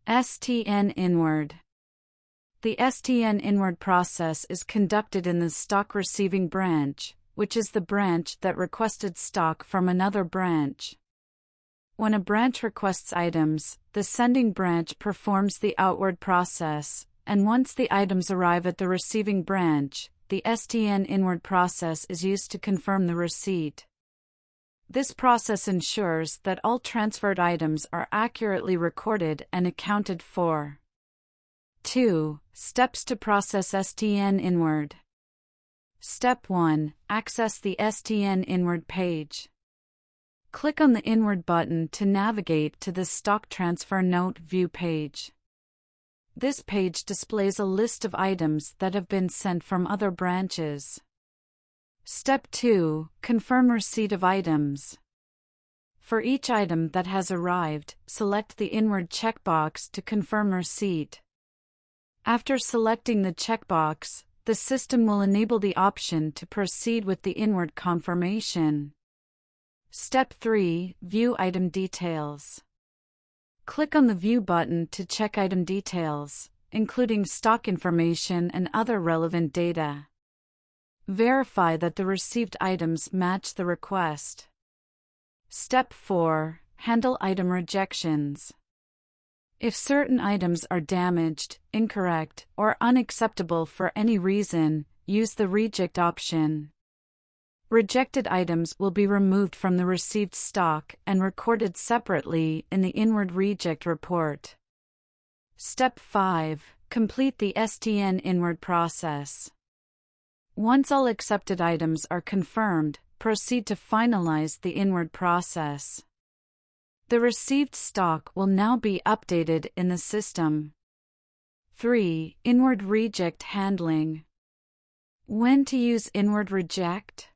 STN inward. The STN inward process is conducted in the stock receiving branch, which is the branch that requested stock from another branch. When a branch requests items, the sending branch performs the outward process, and once the items arrive at the receiving branch, the STN inward process is used to confirm the receipt. This process ensures that all transferred items are accurately recorded and accounted for. 2. Steps to process STN inward. Step 1. Access the STN inward page. Click on the Inward button to navigate to the Stock Transfer Note View page. This page displays a list of items that have been sent from other branches. Step 2. Confirm receipt of items. For each item that has arrived, select the Inward checkbox to confirm receipt. After selecting the checkbox, the system will enable the option to proceed with the inward confirmation. Step 3. View item details. Click on the View button to check item details, including stock information and other relevant data. Verify that the received items match the request. Step 4. Handle item rejections. If certain items are damaged, incorrect, or unacceptable for any reason, use the Reject option. Rejected items will be removed from the received stock and recorded separately in the Inward Reject report. Step 5. Complete the STN inward process. Once all accepted items are confirmed, proceed to finalize the inward process. The received stock will now be updated in the system. 3. Inward Reject handling. When to use Inward Reject?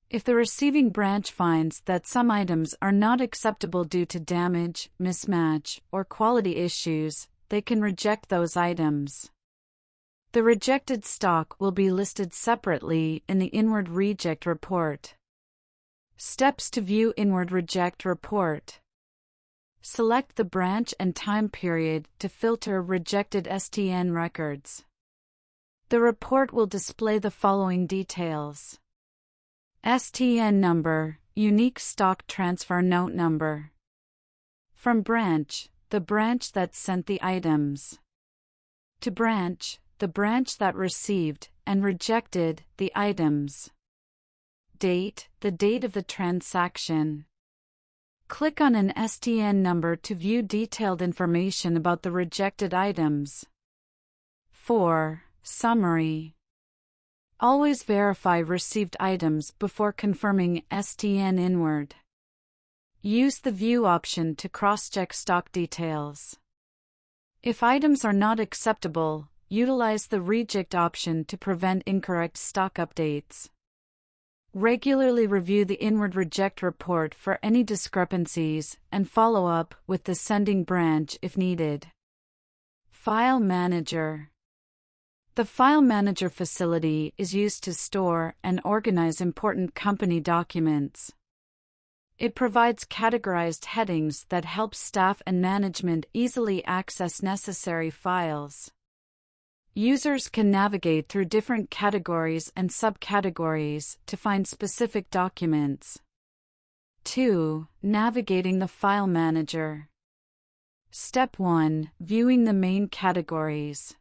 If the receiving branch finds that some items are not acceptable due to damage, mismatch, or quality issues, they can reject those items. The rejected stock will be listed separately in the Inward Reject report. Steps to view Inward Reject report. Select the branch and time period to filter rejected STN records. The report will display the following details: STN number, unique stock transfer note number. From branch, the branch that sent the items. To branch, the branch that received and rejected the items. Date, the date of the transaction. Click on an STN number to view detailed information about the rejected items. 4. Summary. Always verify received items before confirming STN inward. Use the View option to cross-check stock details. If items are not acceptable, utilize the Reject option to prevent incorrect stock updates. Regularly review the Inward Reject report for any discrepancies and follow up with the sending branch if needed. File Manager. The File Manager facility is used to store and organize important company documents. It provides categorized headings that help staff and management easily access necessary files. Users can navigate through different categories and subcategories to find specific documents. 2. Navigating the File Manager. Step 1. Viewing the main categories.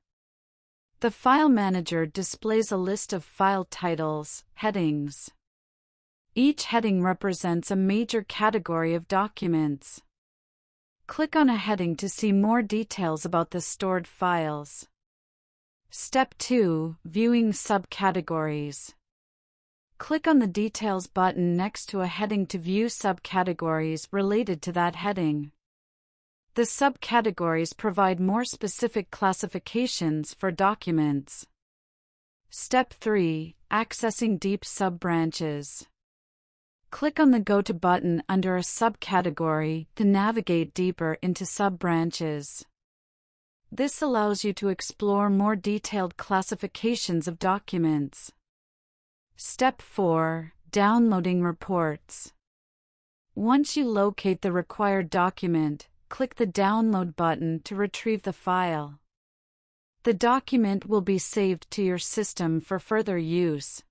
The File Manager displays a list of file titles, headings. Each heading represents a major category of documents. Click on a heading to see more details about the stored files. Step 2. Viewing subcategories. Click on the Details button next to a heading to view subcategories related to that heading. The subcategories provide more specific classifications for documents. Step 3. Accessing deep subbranches. Click on the Go To button under a subcategory to navigate deeper into subbranches. This allows you to explore more detailed classifications of documents. Step 4. Downloading reports. Once you locate the required document, click the Download button to retrieve the file. The document will be saved to your system for further use.